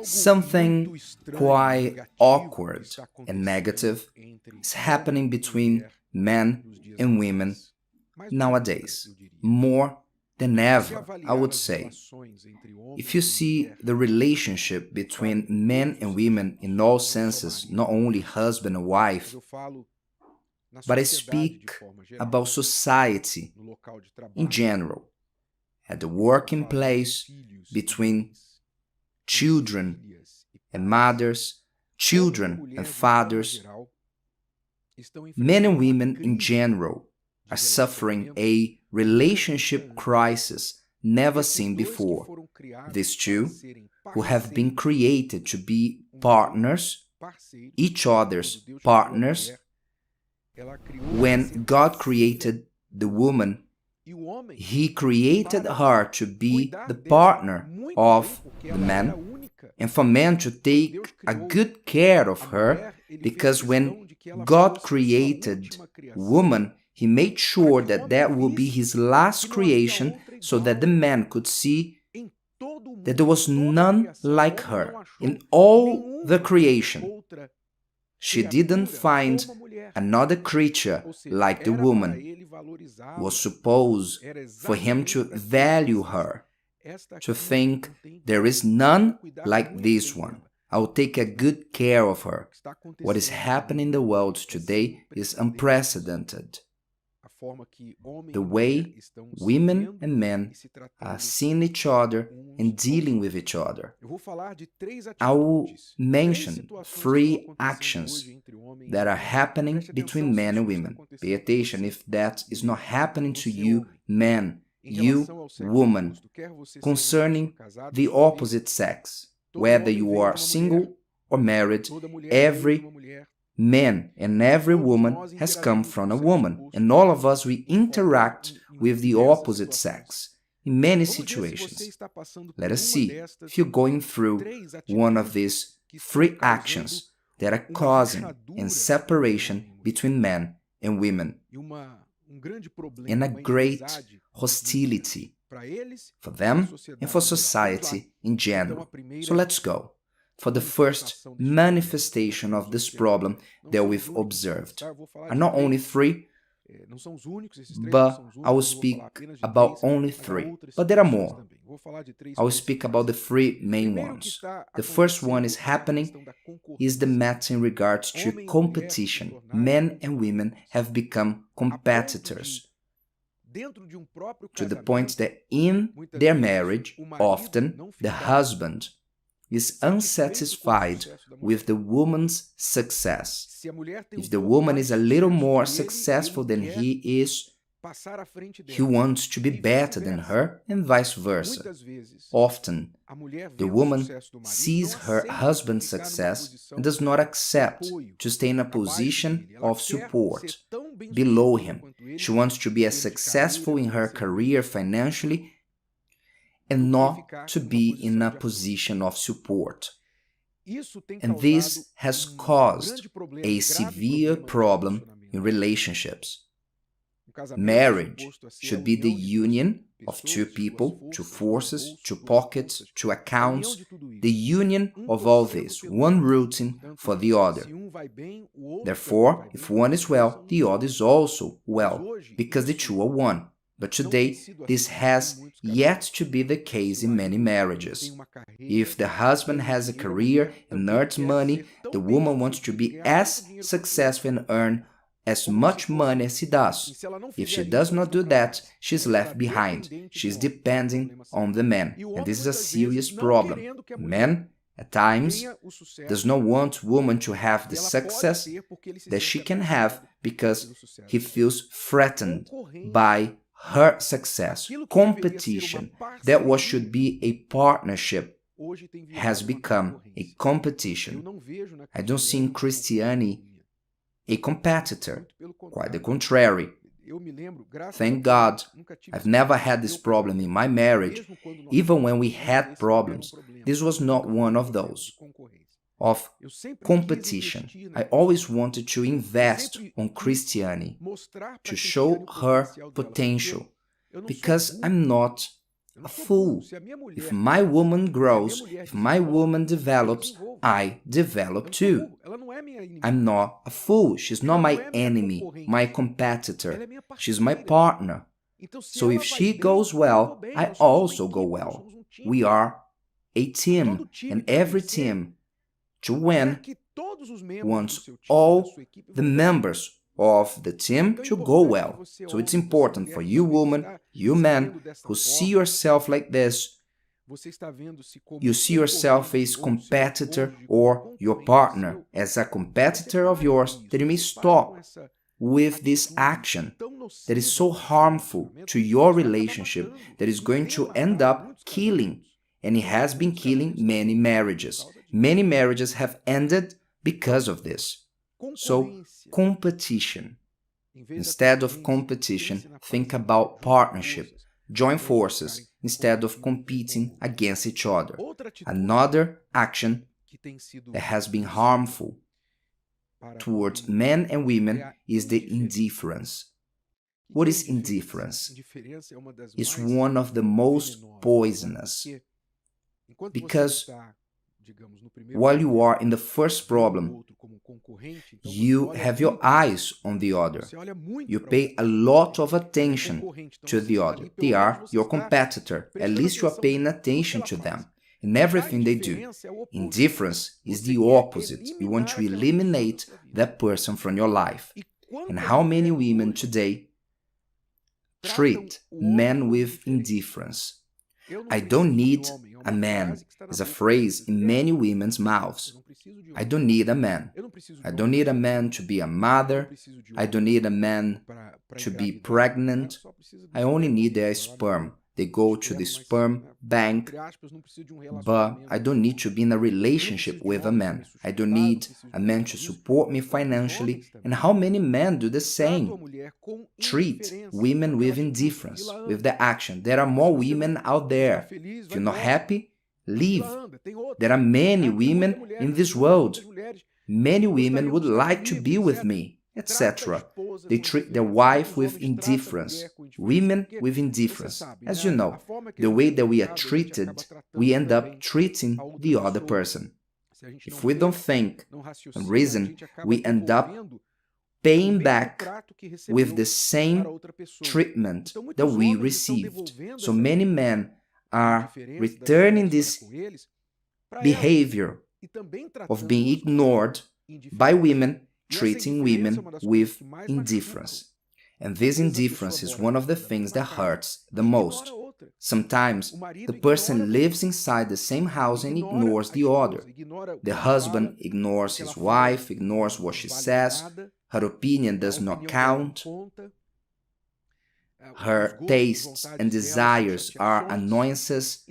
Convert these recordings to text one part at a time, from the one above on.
Something quite awkward and negative is happening between men and women nowadays, more than ever, I would say. If you see the relationship between men and women in all senses, not only husband and wife, but I speak about society in general, at the working place, between children and mothers, children and fathers, men and women in general are suffering a relationship crisis never seen before. These two, who have been created to be partners, each other's partners, when God created the woman, He created her to be the partner of the man, and for man to take a good care of her, because when God created woman, He made sure that that would be His last creation, so that the man could see that there was none like her in all the creation. She didn't find another creature like the woman. It was supposed for him to value her, to think there is none like this one. I will take a good care of her. What is happening in the world today is unprecedented. The way women and men are seeing each other and dealing with each other. I will mention 3 actions that are happening between men and women. Pay attention if that is not happening to you, man, you, woman, concerning the opposite sex. Whether you are single or married, every man and every woman has come from a woman, and all of us, we interact with the opposite sex in many situations. Let us see if you're going through one of these 3 actions that are causing a separation between men and women, and a great hostility for them and for society in general. So let's go for the first manifestation of this problem that we've observed. Are not only 3, but I will speak about only 3. But there are more. I will speak about the 3 main ones. The first one is happening is the matter in regards to competition. Men and women have become competitors to the point that in their marriage, often the husband is unsatisfied with the woman's success. If the woman is a little more successful than he is, he wants to be better than her, and vice versa. Often, the woman sees her husband's success and does not accept to stay in a position of support below him. She wants to be as successful in her career financially and not to be in a position of support. And this has caused a severe problem in relationships. Marriage should be the union of 2 people, 2 forces, 2 pockets, 2 accounts, the union of all this, one routine for the other. Therefore, if one is well, the other is also well, because the 2 are one. But today, this has yet to be the case in many marriages. If the husband has a career and earns money, the woman wants to be as successful and earn as much money as he does. If she does not do that, she's left behind. She's depending on the man. And this is a serious problem. Man, at times, does not want woman to have the success that she can have because he feels threatened by her success. Competition, that what should be a partnership, has become a competition. I don't see in Christianity a competitor, quite the contrary. Thank God, I've never had this problem in my marriage. Even when we had problems, this was not one of those. Of competition. I always wanted to invest on Christianity, to show her potential, because I'm not a fool. If my woman grows, if my woman develops, I develop too. I'm not a fool. She's not my enemy, my competitor. She's my partner. So if she goes well, I also go well. We are a team, and every team to win wants all the members of the team to go well. So it's important for you woman, you man, who see yourself like this, you see yourself as competitor or your partner as a competitor of yours, that you may stop with this action that is so harmful to your relationship, that is going to end up killing, and it has been killing many marriages. Many marriages have ended because of this. So, competition. Instead of competition, think about partnership. Join forces instead of competing against each other. Another action that has been harmful towards men and women is the indifference. What is indifference? It's one of the most poisonous, because while you are in the first problem, you have your eyes on the other. You pay a lot of attention to the other. They are your competitor. At least you are paying attention to them in everything they do. Indifference is the opposite. You want to eliminate that person from your life. And how many women today treat men with indifference? I don't need a man is a phrase in many women's mouths. I don't need a man. I don't need a man to be a mother. I don't need a man to be pregnant. I only need their sperm. They go to the sperm bank, but I don't need to be in a relationship with a man. I don't need a man to support me financially. And how many men do the same? Treat women with indifference, with the action. There are more women out there. If you're not happy, leave. There are many women in this world. Many women would like to be with me, etc. They treat their wife with indifference. Women with indifference. As you know, the way that we are treated, we end up treating the other person. If we don't think and reason, we end up paying back with the same treatment that we received. So many men are returning this behavior of being ignored by women, treating women with indifference. And this indifference is one of the things that hurts the most. Sometimes the person lives inside the same house and ignores the other. The husband ignores his wife, ignores what she says, her opinion does not count, her tastes and desires are annoyances,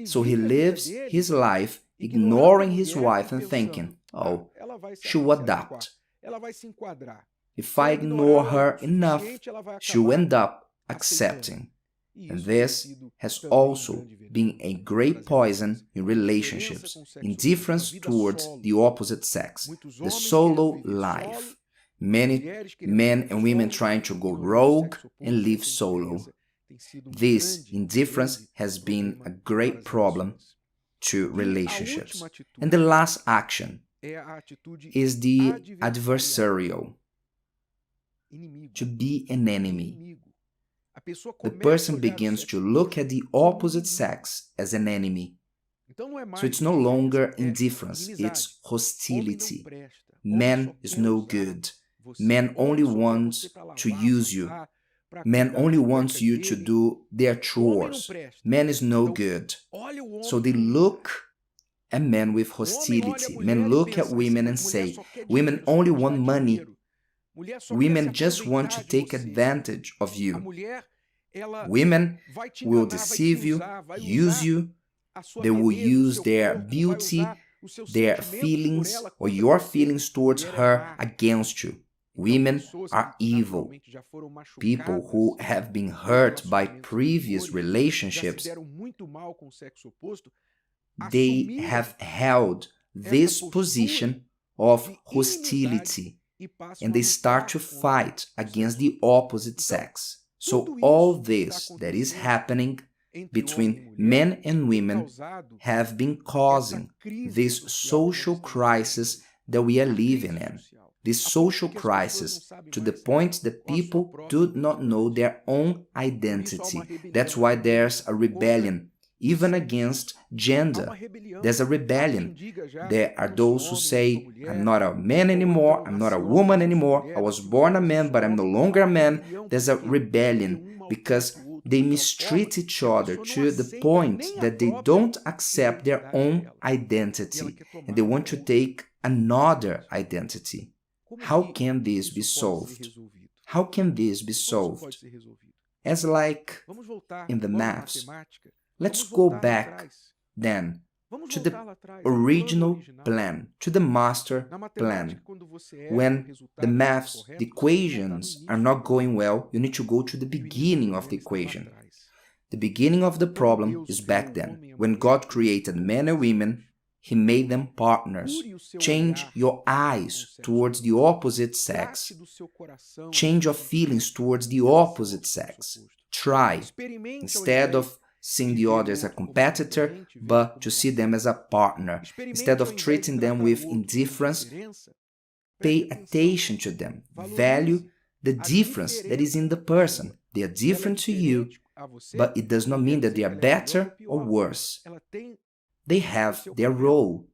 so he lives his life ignoring his wife and thinking, oh, she'll adapt. If I ignore her enough, she'll end up accepting. And this has also been a great poison in relationships, indifference towards the opposite sex, the solo life. Many men and women trying to go rogue and live solo. This indifference has been a great problem to relationships. And the last action is the adversarial, to be an enemy. The person begins to look at the opposite sex as an enemy. So it's no longer indifference, it's hostility. Man is no good. Man only wants to use you. Man only wants you to do their chores. Man is no good. So they look at men with hostility. Men look at women and say, women only want money. Women just want to take advantage of you. Women will deceive you, use you. They will use their beauty, their feelings, or your feelings towards her against you. Women are evil. People who have been hurt by previous relationships, they have held this position of hostility, and they start to fight against the opposite sex. So all this that is happening between men and women have been causing this social crisis that we are living in. This social crisis to the point that people do not know their own identity. That's why there's a rebellion, even against gender. There's a rebellion. There are those who say, I'm not a man anymore, I'm not a woman anymore, I was born a man, but I'm no longer a man. There's a rebellion because they mistreat each other to the point that they don't accept their own identity and they want to take another identity. How can this be solved? How can this be solved? As like in the maths, let's go back then to the original plan, to the master plan. When the maths, the equations are not going well, you need to go to the beginning of the equation. The beginning of the problem is back then. When God created men and women, He made them partners. Change your eyes towards the opposite sex. Change your feelings towards the opposite sex. Try, instead of seeing the other as a competitor, but to see them as a partner. Instead of treating them with indifference, pay attention to them. Value the difference that is in the person. They are different to you, but it does not mean that they are better or worse. They have their role.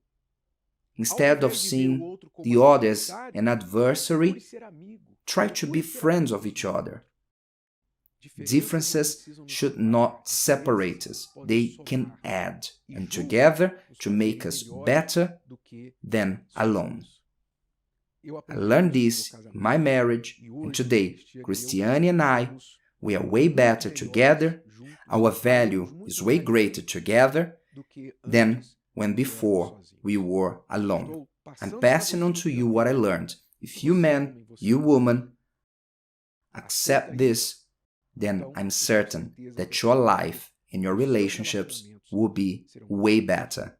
Instead of seeing the other as an adversary, try to be friends of each other. Differences should not separate us. They can add, and together to make us better than alone. I learned this in my marriage, and today, Cristiane and I, we are way better together. Our value is way greater together than when before we were alone. I'm passing on to you what I learned. If you man, you woman, accept this, then I'm certain that your life and your relationships will be way better.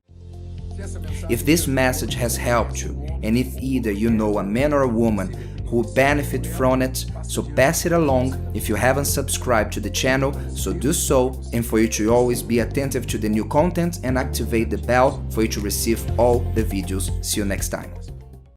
If this message has helped you, and if either you know a man or a woman who will benefit from it, so pass it along. If you haven't subscribed to the channel, so do so, and for you to always be attentive to the new content and activate the bell for you to receive all the videos. See you next time.